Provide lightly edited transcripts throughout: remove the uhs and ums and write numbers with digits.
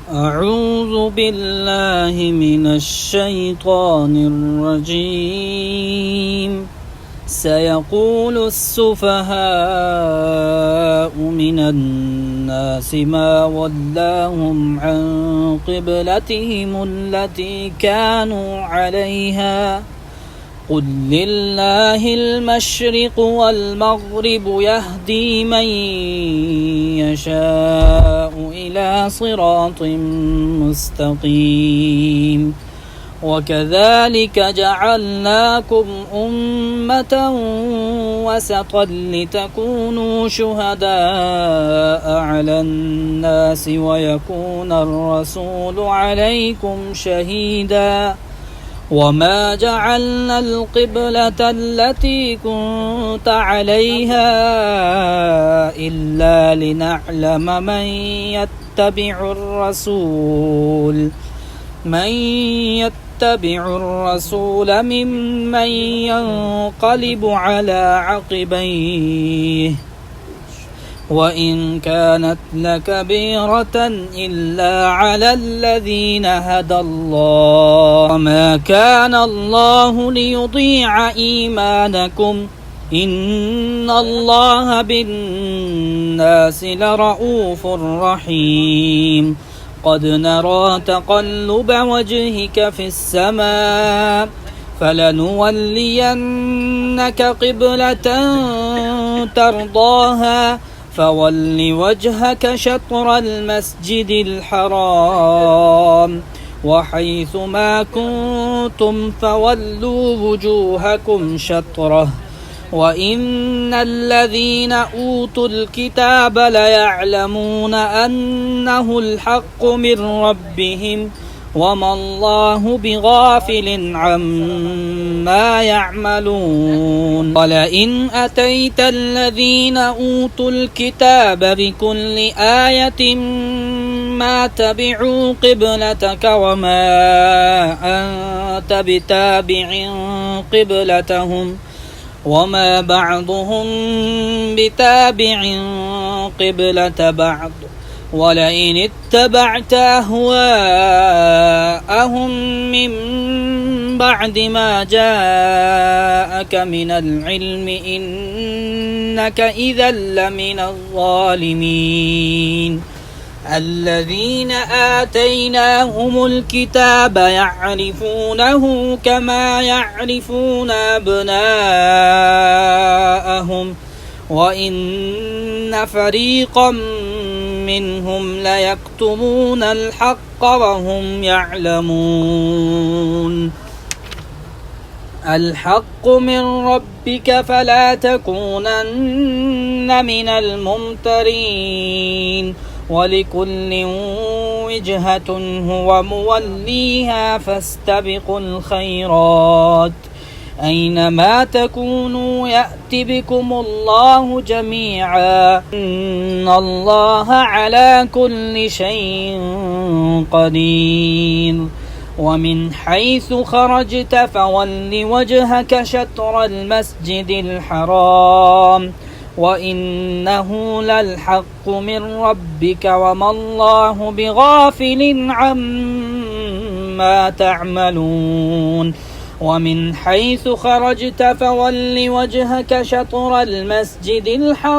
أعوذ بالله من الشيطان الرجيم. سيقول السفهاء من الناس ما ولاهم عن قبلتهم التي كانوا عليها قل لله المشرق والمغرب يهدي من يشاء إلى صراط مستقيم. وكذلك جعلناكم أمة وسطا لتكونوا شهداء على الناس ويكون الرسول عليكم شهيدا. وما جعلنا القبلة التي كنت عليها إلا لنعلم من يتبع الرسول ممن ينقلب على عقبيه وإن كانت لكبيرة إلا على الذين هدى الله. وما كان الله ليضيع إيمانكم إن الله بالناس لرؤوف رحيم. قد نرى تقلب وجهك في السماء فلنولينك قبلة ترضاها فول وجهك شطر المسجد الحرام وحيث ما كنتم فولوا وجوهكم شطره وإن الذين أوتوا الكتاب ليعلمون أنه الحق من ربهم وما الله بغافل عما يعملون. ولئن أتيت الذين أوتوا الكتاب بكل آية ما تبعوا قبلتك وما أنت بتابع قبلتهم وما بعضهم بتابع قبلة بعض. ولئن اتبعت أهواءهم من بعد ما جاءك من العلم إنك إذا لمن الظالمين. الذين آتيناهم الكتاب يعرفونه كما يعرفون أبناءهم وإن فريقا منهم ليكتمون الحق وهم يعلمون. الحق من ربك فلا تكونن من الممترين. ولكل وجهة هو موليها فاستبقوا الخيرات أينما تكونوا يأت بكم الله جميعا إن الله على كل شيء قدير. ومن حيث خرجت فول وجهك شطر المسجد الحرام وإنه للحق من ربك وما الله بغافل عما تعملون. ومن حيث خرجت فول وجهك شطر المسجد الحرام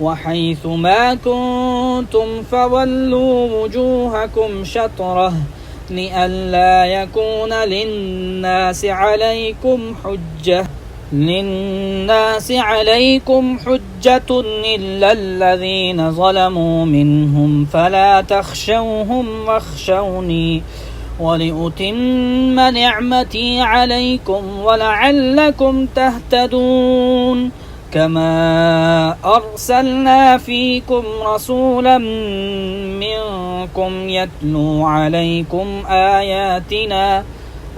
وحيث ما كنتم فولوا وجوهكم شطره لئلا يكون للناس عليكم حجة إلا الذين ظلموا منهم فلا تخشوهم واخشوني ولأتم نعمتي عليكم ولعلكم تهتدون. كما أرسلنا فيكم رسولا منكم يتلو عليكم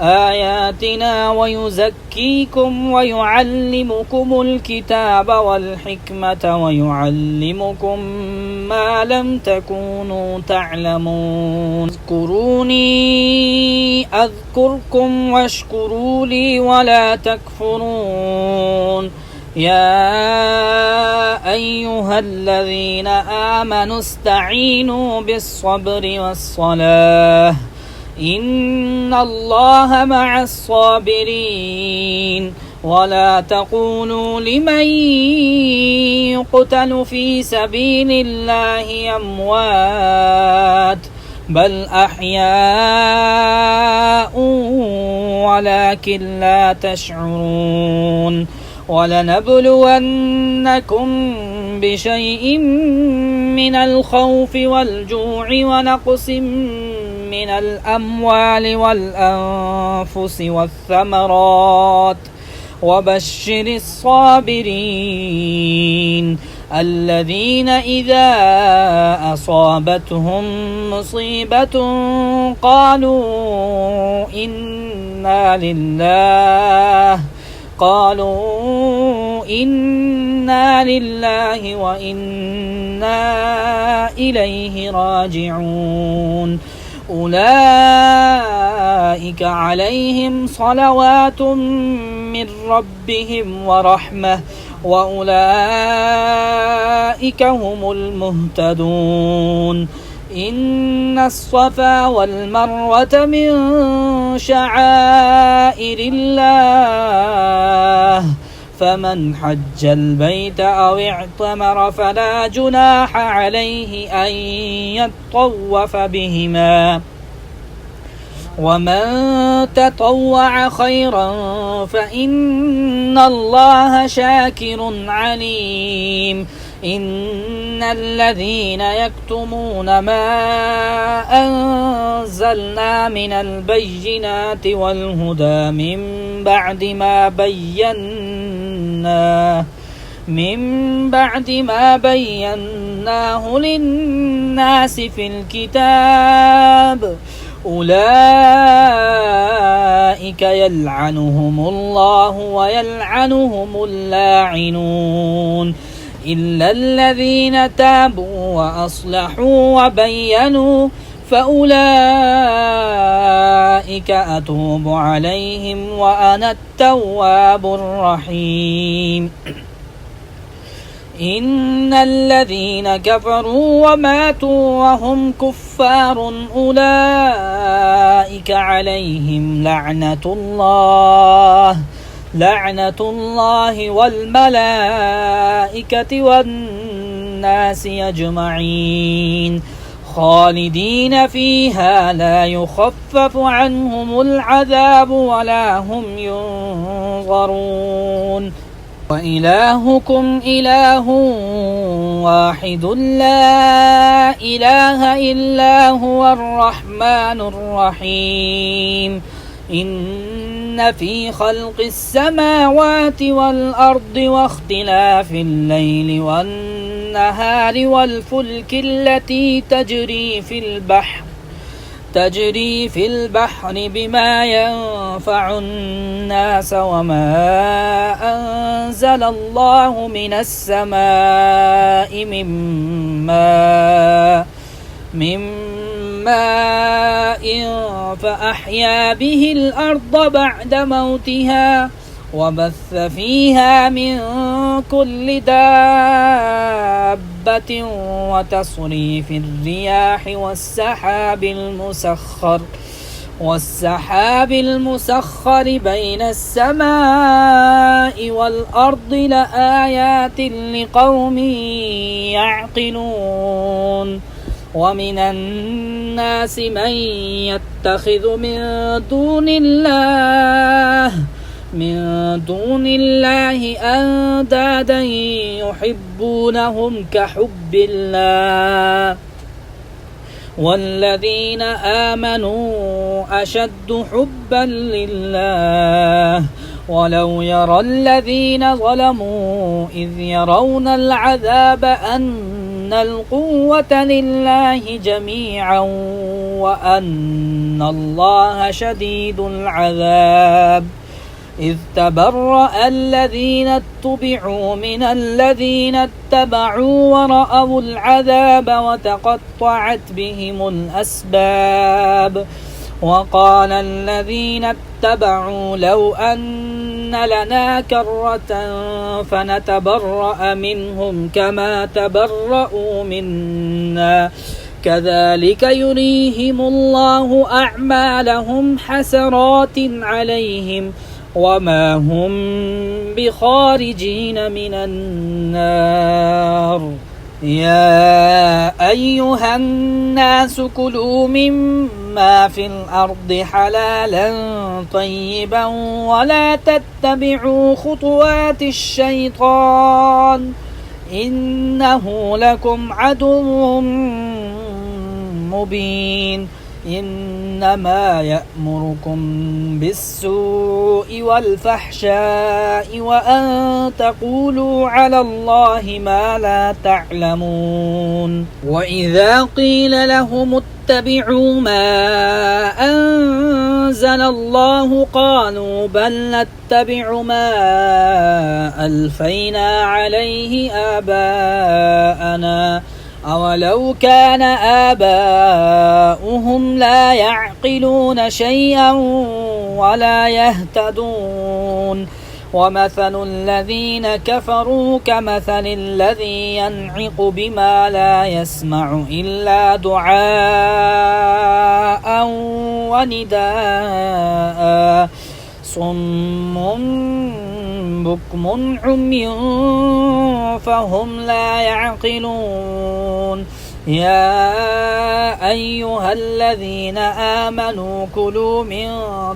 آياتنا ويزكيكم ويعلمكم الكتاب والحكمة ويعلمكم ما لم تكونوا تعلمون. اذكروني أذكركم واشكروا لي ولا تكفرون. يا أيها الذين آمنوا استعينوا بالصبر والصلاة إن الله مع الصابرين ولا تقولوا لمن يقتل في سبيل الله أموات بل أحياء ولكن لا تشعرون ولنبلونكم بشيء من الخوف والجوع ونقص من الأموال والأنفس والثمرات وبشر الصابرين الذين إذا أصابتهم مصيبة قالوا إنا لله وإنا إليه راجعون أولئك عليهم صلوات من ربهم ورحمة وأولئك هم المهتدون إن الصفا والمروة من شعائر الله فمن حج البيت أو اعتمر فلا جناح عليه أن يطوف بهما ومن تطوع خيرا فإن الله شاكر عليم إن الذين يكتمون ما أنزلنا من البينات والهدى من بعد ما بيناه للناس في الكتاب أولئك يلعنهم الله ويلعنهم اللاعنون إلا الذين تابوا وأصلحوا وبينوا فأولئك أتوب عليهم وأنا التواب الرحيم إن الذين كفروا وماتوا وهم كفار أولئك عليهم لعنة الله والملائكة والناس أجمعين خالدين فيها لا يخفف عنهم العذاب ولا هم ينظرون وإلهكم إله واحد لا إله إلا هو الرحمن الرحيم إن في خلق السماوات والأرض واختلاف الليل والنهار والفلك التي تجري في البحر بما ينفع الناس وما أنزل الله من السماء من ماء فأحيا به الأرض بعد موتها وبث فيها من كل دابة وتصريف الرياح والسحاب المسخر بين السماء والأرض لآيات لقوم يعقلون ومن الناس من يتخذ من دون الله أندادا يحبونهم كحب الله والذين آمنوا أشد حبا لله ولو يرى الذين ظلموا إذ يرون العذاب أن القوة لله جميعا وأن الله شديد العذاب إذ تبرأ الذين اتبعوا من الذين اتبعوا ورأوا العذاب وتقطعت بهم الأسباب وقال الذين اتبعوا لو أن أن لنا كرة فنتبرأ منهم كما تبرأوا منا كذلك يريهم الله أعمالهم حسرات عليهم وما هم بخارجين من النار يا أيها الناس كلوا مما في الأرض حلالا طيبا ولا تتبعوا خطوات الشيطان إنه لكم عدو مبين إنما يأمركم بالسوء والفحشاء وأن تقولوا على الله ما لا تعلمون وإذا قيل لهم اتبعوا ما أنزل الله قالوا بل نتبع ما ألفينا عليه آباءنا أولو كان آباؤهم لا يعقلون شيئا ولا يهتدون ومثل الذين كفروا كمثل الذي ينعق بما لا يسمع إلا دعاء ونداء صم بكم عمي فهم لا يعقلون يا أيها الذين آمنوا كلوا من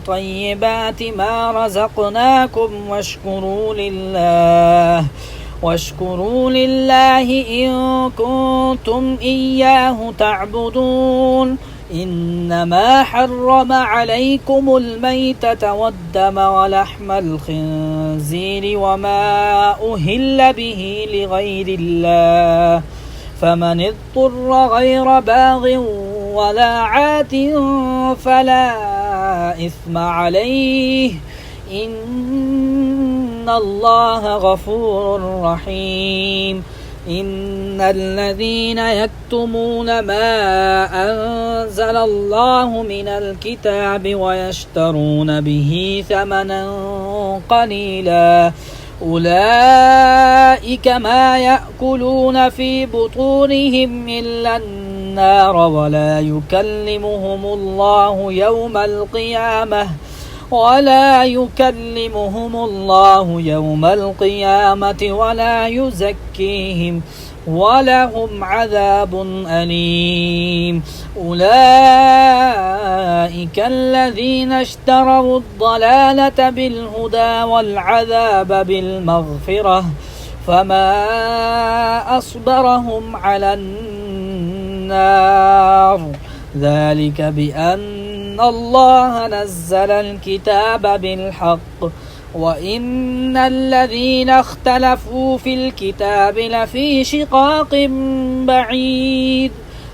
طيبات ما رزقناكم واشكروا لله إن كنتم إياه تعبدون إنما حرم عليكم الميتة والدم ولحم الخنزير وما أهل به لغير الله فمن اضطر غير باغ ولا عاد فلا إثم عليه إن الله غفور رحيم إن الذين يكتمون ما أنزل الله من الكتاب ويشترون به ثمنا قليلا أولئك ما يأكلون في بطونهم إلا النار ولا يكلمهم الله يوم القيامة ولا يزكيهم ولهم عذاب أليم أولئك الذين اشتروا الضلالة بالهدى والعذاب بالمغفرة فما أصبرهم على النار ذلك بأن الله نزل الكتاب بالحق وإن الذين اختلفوا في الكتاب لفي شقاق بعيد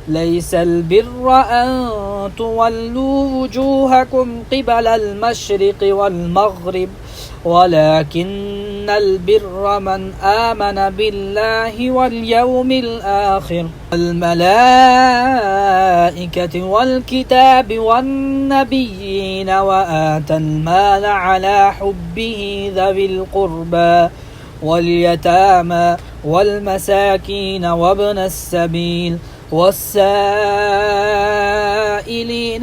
ليس البر أن تولوا وجوهكم قبل المشرق والمغرب ولكن البر من آمن بالله واليوم الآخر والملائكة والكتاب والنبيين وآتى المال على حبه ذوي القربى واليتامى والمساكين وابن السبيل والسائلين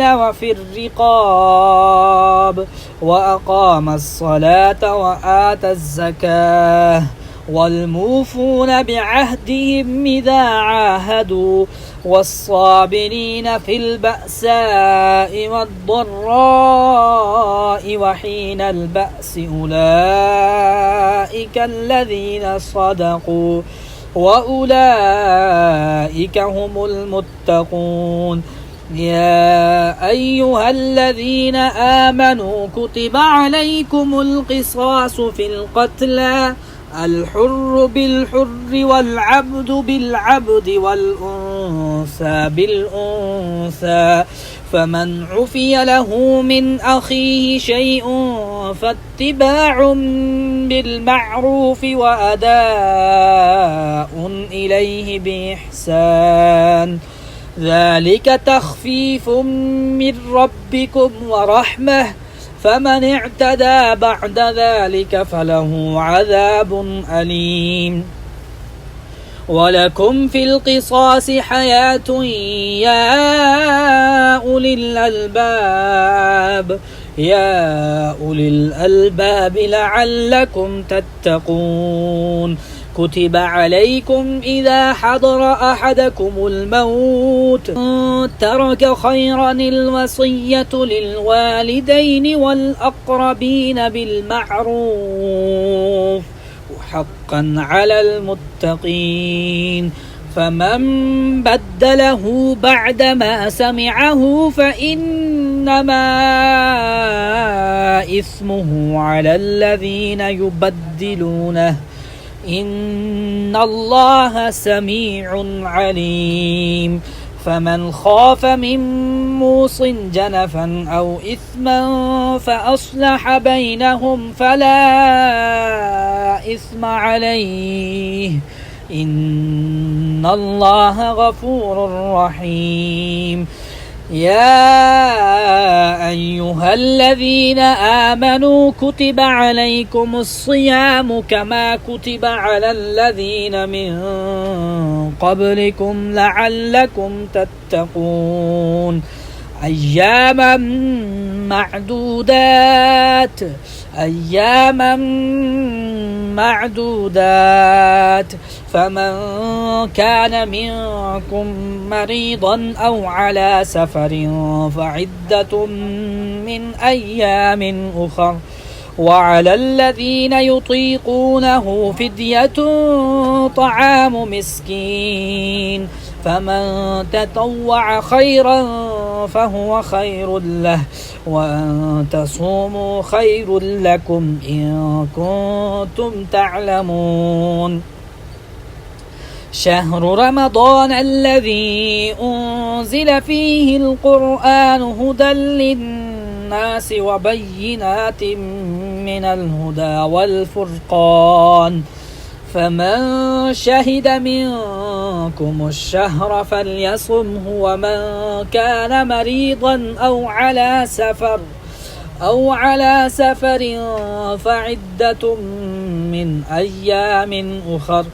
وفي الرقاب وأقام الصلاة وآتى الزكاة والموفون بعهدهم إذا عاهدوا والصابرين في البأساء والضراء وحين البأس أولئك الذين صدقوا وأولئك هم المتقون يا أيها الذين آمنوا كتب عليكم القصاص في القتلى الحر بالحر والعبد بالعبد والأنثى بالأنثى فمن عفي له من أخيه شيء فاتباع بالمعروف وأداء إليه بإحسان ذلك تخفيف من ربكم ورحمة فمن اعتدى بعد ذلك فله عذاب أليم ولكم في القصاص حياة يا أولي الألباب لعلكم تتقون كتب عليكم إذا حضر أحدكم الموت ترك خيرا الوصية للوالدين والأقربين بالمعروف حقا على المتقين فمن بدله بعدما سمعه فإنما إثمه على الذين يبدلونه إن الله سميع عليم فمن خاف من موص جنفا أو إثما فأصلح بينهم فلا إثم عليه إن الله غفور رحيم يا أيها الذين آمنوا كتب عليكم الصيام كما كتب على الذين من قبلكم لعلكم تتقون أياما معدودات فمن كان منكم مريضا أو على سفر فعدة من أيام أخر وعلى الذين يطيقونه فدية طعام مسكين فمن تطوع خيرا فهو خير له وأن تصوموا خير لكم إن كنتم تعلمون شهر رمضان الذي أنزل فيه القرآن هدى للناس وبينات من الهدى والفرقان فمن شهد منكم الشهر فليصمه ومن كان مريضا أو على سفر فعدة من أيام أخر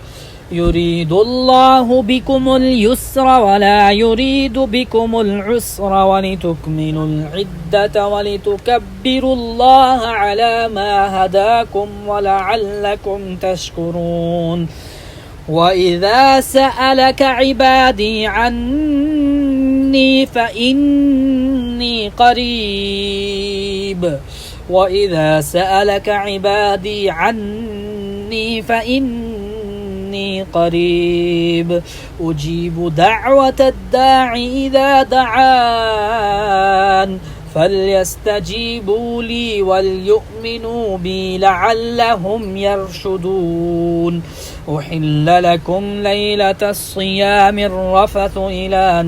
يريد الله بكم اليسر ولا يريد بكم العسر ولتكملوا العدة ولتكبروا الله على ما هداكم ولعلكم تشكرون وإذا سألك عبادي عني فإني قريب أجيب دعوة الداع إذا دعان فليستجيبوا لي وليؤمنوا بي لعلهم يرشدون أحل لكم ليلة الصيام الرفث إلى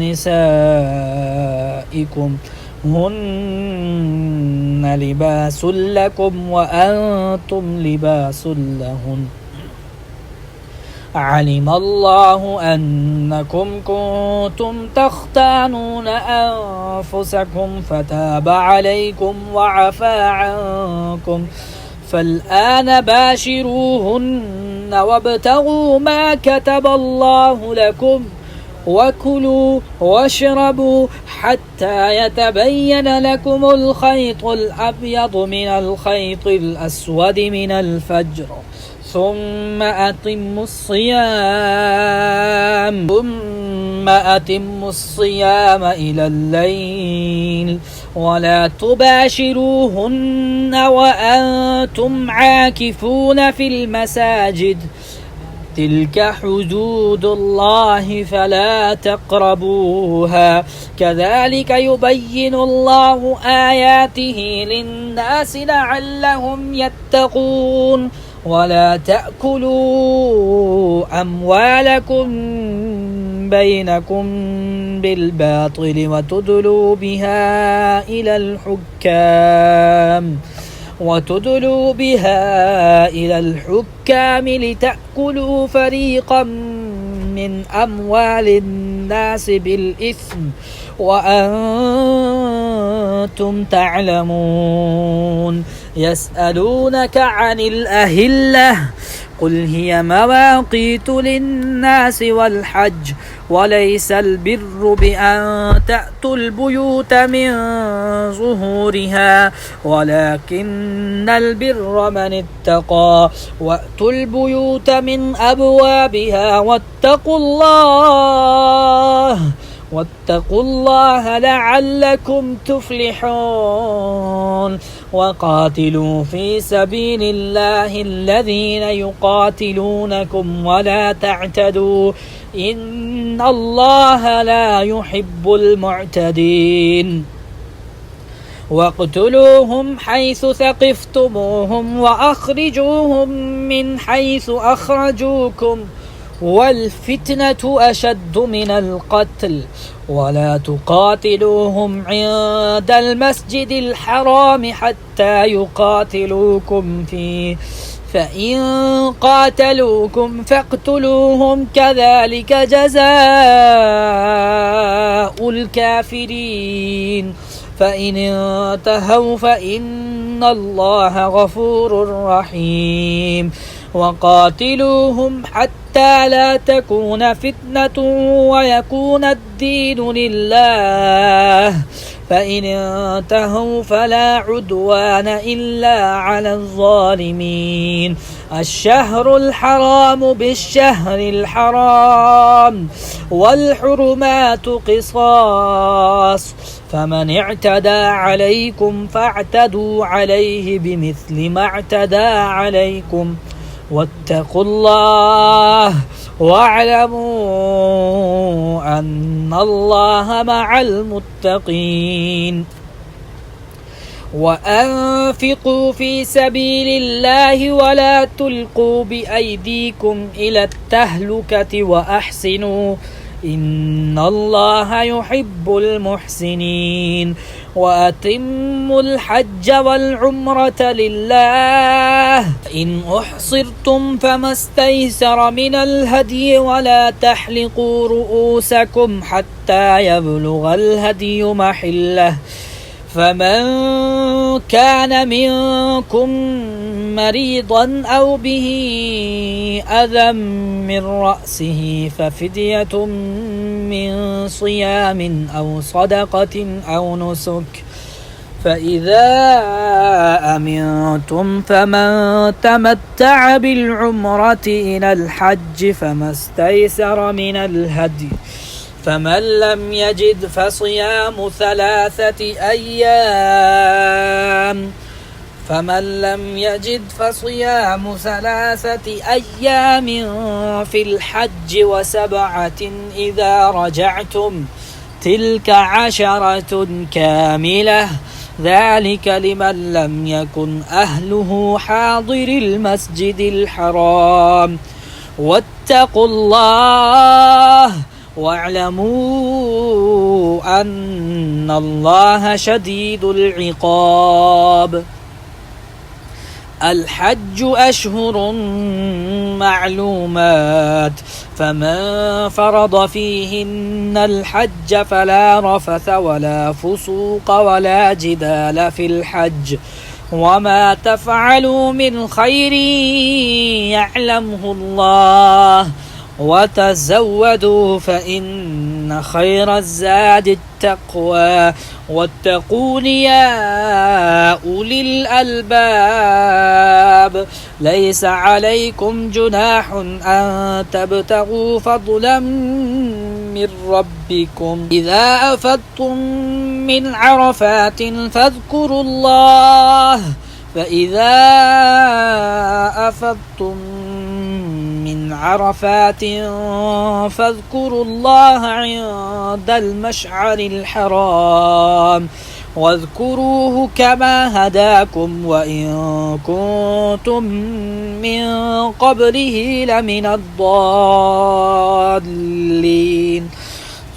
نسائكم هن لباس لكم وأنتم لباس لهن علم الله أنكم كنتم تختانون أنفسكم فتاب عليكم وعفى عنكم فالآن باشروهن وابتغوا ما كتب الله لكم وكلوا واشربوا حتى يتبين لكم الخيط الأبيض من الخيط الأسود من الفجر ثم أتموا الصيام إلى الليل ولا تباشروهن وأنتم عاكفون في المساجد تلك حدود الله فلا تقربوها كذلك يبين الله آياته للناس لعلهم يتقون ولا تأكلوا أموالكم بينكم بالباطل وتدلوا بها إلى الحكام لتأكلوا فريقا من أموال الناس بالإثم وأنتم وأنتم تعلمون يسألونك عن الأهلة قل هي مواقيت للناس والحج وليس البر بأن تأتوا البيوت من ظهورها ولكن البر من اتقى وأتوا البيوت من أبوابها واتقوا الله لعلكم تفلحون وقاتلوا في سبيل الله الذين يقاتلونكم ولا تعتدوا إن الله لا يحب المعتدين واقتلوهم حيث ثقفتموهم وأخرجوهم من حيث أخرجوكم والفتنة أشد من القتل ولا تقاتلوهم عند المسجد الحرام حتى يقاتلوكم فيه فإن قاتلوكم فاقتلوهم كذلك جزاء الكافرين فإن انتهوا فإن الله غفور رحيم وقاتلوهم حتى لا تكون فتنة ويكون الدين لله فإن انتهوا فلا عدوان إلا على الظالمين الشهر الحرام بالشهر الحرام والحرمات قصاص فمن اعتدى عليكم فاعتدوا عليه بمثل ما اعتدى عليكم واتقوا الله واعلموا أن الله مع المتقين وأنفقوا في سبيل الله ولا تلقوا بأيديكم إلى التهلكة وأحسنوا إن الله يحب المحسنين وأتموا الحج والعمرة لله إن أحصرتم فما استيسر من الهدي ولا تحلقوا رؤوسكم حتى يبلغ الهدي محله فمن كان منكم مريضا أو به أذى من رأسه ففدية من صيام أو صدقة أو نسك فإذا أمنتم فمن تمتع بالعمرة إلى الحج فما استيسر من الهدي فمن لم يجد فصيام 3 أيام في الحج و7 إذا رجعتم تلك 10 كاملة ذلك لمن لم يكن أهله حاضر المسجد الحرام واتقوا الله واعلموا أن الله شديد العقاب الحج أشهر معلومات فمن فرض فيهن الحج فلا رفث ولا فسوق ولا جدال في الحج وما تفعلوا من خير يعلمه الله وتزودوا فإن خير الزاد التقوى واتقون يا أولي الألباب ليس عليكم جناح أن تبتغوا فضلا من ربكم إذا أفضتم من عرفات فاذكروا الله فإذا أفضتم من عرفات فاذكروا الله عند المشعر الحرام واذكروه كما هداكم وإن كنتم من قبله لمن الضالين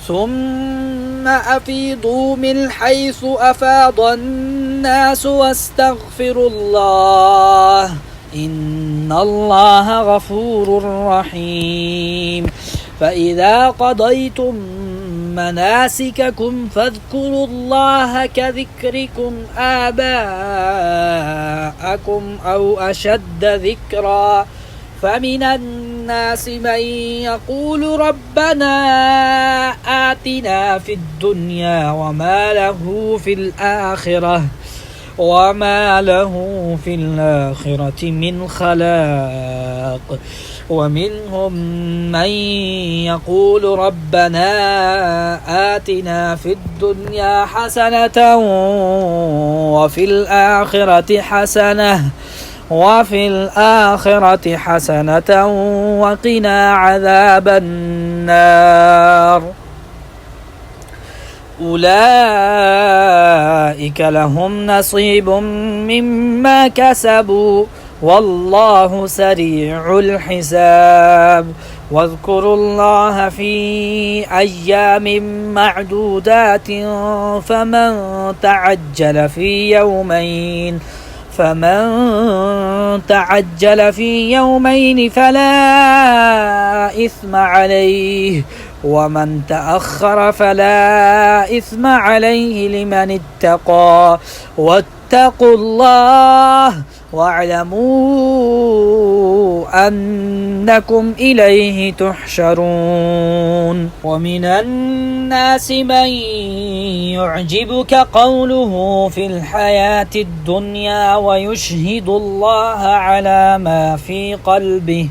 ثم أفيضوا من حيث أفاض الناس واستغفروا الله إن الله غفور رحيم فإذا قضيتم مناسككم فاذكروا الله كذكركم آباءكم أو أشد ذكرا فمن الناس من يقول ربنا آتنا في الدنيا وما له في الآخرة من خلاق ومنهم من يقول ربنا آتنا في الدنيا حسنة وفي الآخرة حسنة وقنا عذاب النار أولئك لهم نصيب مما كسبوا والله سريع الحساب واذكروا الله في أيام معدودات فمن تعجل في يومين فلا إثم عليه ومن تأخر فلا إثم عليه لمن اتقى واتقوا الله واعلموا أنكم إليه تحشرون ومن الناس من يعجبك قوله في الحياة الدنيا ويشهد الله على ما في قلبه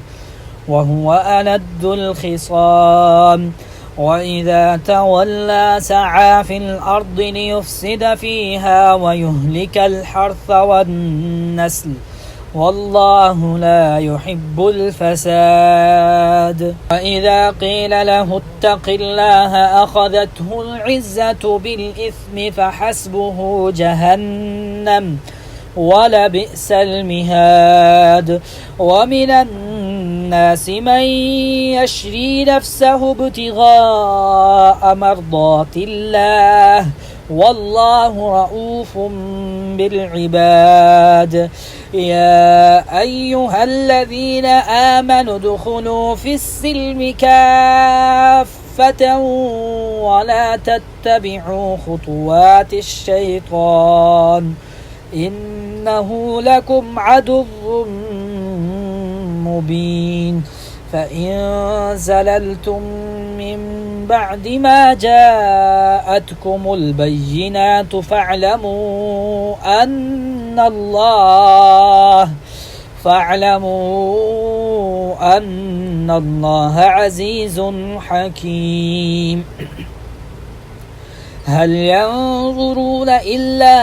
وهو ألد الخصام وإذا تولى سعى في الأرض ليفسد فيها ويهلك الحرث والنسل والله لا يحب الفساد وإذا قيل له اتق الله أخذته العزة بالإثم فحسبه جهنم ولبئس المهاد ومن الناس من يشري نفسه ابتغاء مرضات الله والله رؤوف بالعباد يا أيها الذين آمنوا ادخلوا في السلم كافة ولا تتبعوا خطوات الشيطان إنه لكم عدو مبين فإن زللتم من بعد ما جاءتكم البينات فاعلموا أن الله عزيز حكيم هل ينظرون إلا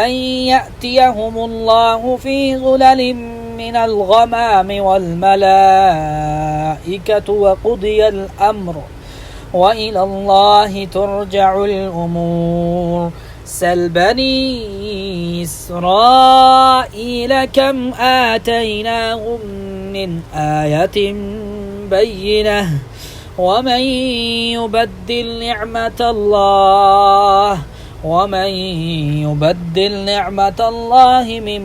أن يأتيهم الله في ظلل من الغمام والملائكة وقضي الأمر وإلى الله ترجع الأمور سل بني إسرائيل كم آتيناهم من آية بينة ومن يبدل نعمة الله من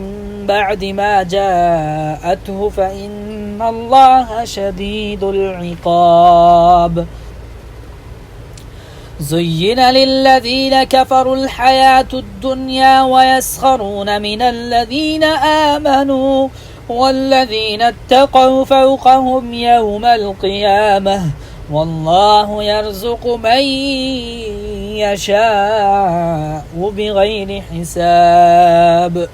بعد ما جاءته فإن الله شديد العقاب زين للذين كفروا الحياة الدنيا ويسخرون من الذين آمنوا والذين اتقوا فوقهم يوم القيامة والله يرزق من يشاء بغير حساب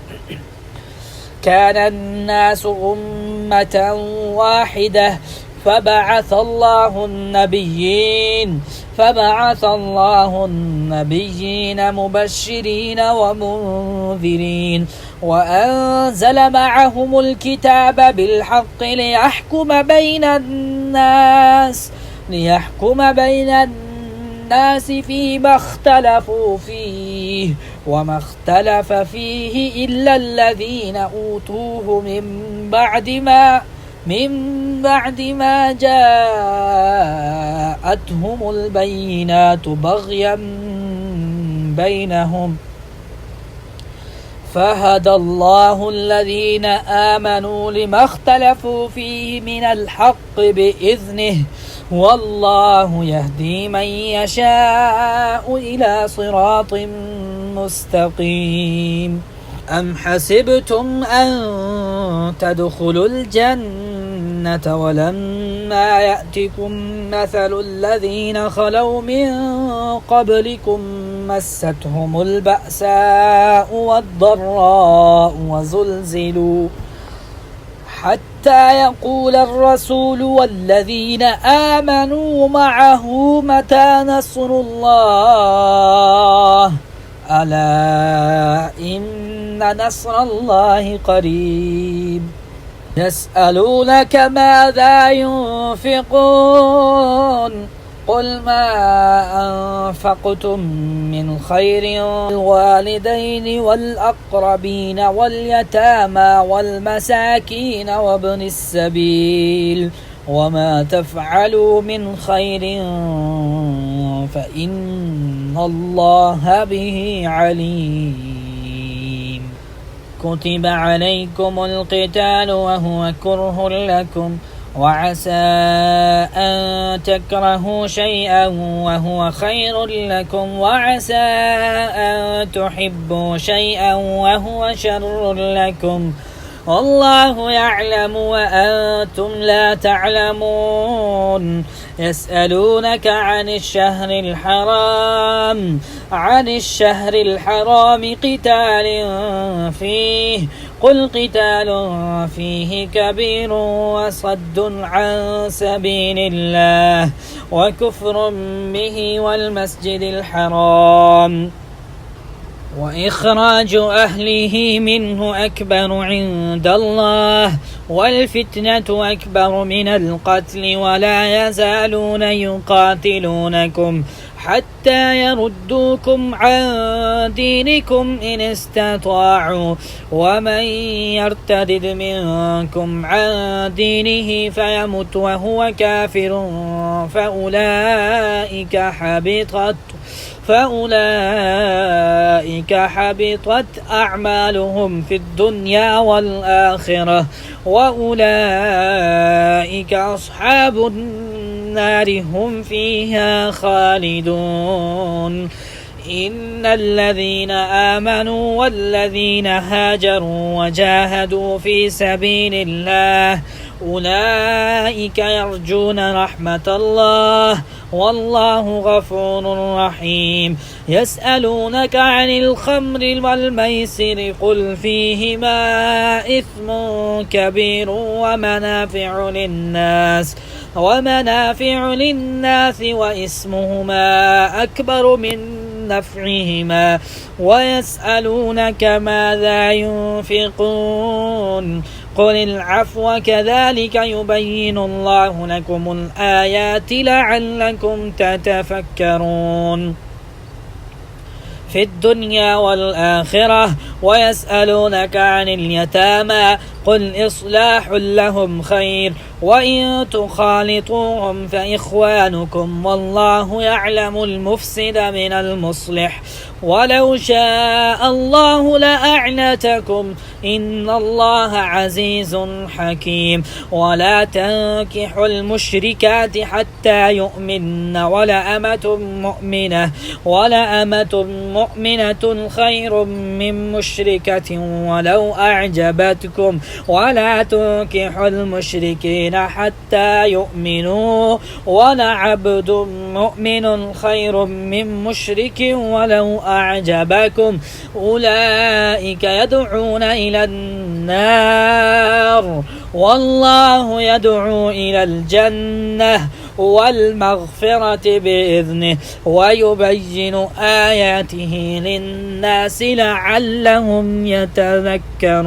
كان الناس أمة واحدة فبعث الله النبيين مبشرين ومنذرين وأنزل معهم الكتاب بالحق ليحكم بين الناس فيما اختلفوا فيه وما اختلف فيه إلا الذين أوتوه من بعد ما جاءتهم البينات بغيا بينهم فهدى الله الذين آمنوا لما اختلفوا فيه من الحق بإذنه والله يهدي من يشاء إلى صراط مستقيم. أم حسبتم أن تدخلوا الجنة ولما يأتكم مثل الذين خلوا من قبلكم مستهم البأساء والضراء وزلزلوا حتى يقول الرسول والذين آمنوا معه متى نصر الله ألا إن نصر الله قريب. يسألونك ماذا ينفقون قل ما أنفقتم من خير الوالدين والأقربين واليتامى والمساكين وابن السبيل وما تفعلوا من خير فإن الله به عليم. كتب عليكم القتال وهو كره لكم وعسى أن تكرهوا شيئا وهو خير لكم وعسى أن تحبوا شيئا وهو شر لكم والله يعلم وأنتم لا تعلمون. يسألونك عن الشهر الحرام قتال فيه قل قتال فيه كبير وصد عن سبيل الله وكفر به والمسجد الحرام وإخراج أهله منه أكبر عند الله والفتنة أكبر من القتل ولا يزالون يقاتلونكم حتى يردوكم عن دينكم إن استطاعوا ومن يرتد منكم عن دينه فيمت وهو كافر فأولئك حبطت أعمالهم في الدنيا والآخرة وأولئك أصحاب النار هم فيها خالدون. إن الذين آمنوا والذين هاجروا وجاهدوا في سبيل الله أولئك يرجون رحمة الله والله غفور رحيم. يسألونك عن الخمر والميسر قل فيهما إثم كبير ومنافع للناس وإسمهما أكبر من نفعهما ويسألونك ماذا ينفقون قل العفو كذلك يبين الله لكم الآيات لعلكم تتفكرون في الدنيا والآخرة. ويسألونك عن اليتامى قل إصلاح لهم خير وإن تخالطوهم فإخوانكم والله يعلم المفسد من المصلح ولو شاء الله لأعنتكم إن الله عزيز حكيم. ولا تنكحوا المشركات حتى يؤمن ولأمة مؤمنة خير من مشركة ولو أعجبتكم ولا تنكحوا المشركين حتى يؤمنوا ولعبد مؤمن خير من مشرك ولو أعجبكم أولئك يدعون إلى النار والله يدعو إلى الجنة والمغفرة بإذنه ويبين آياته للناس لعلهم يتذكرون.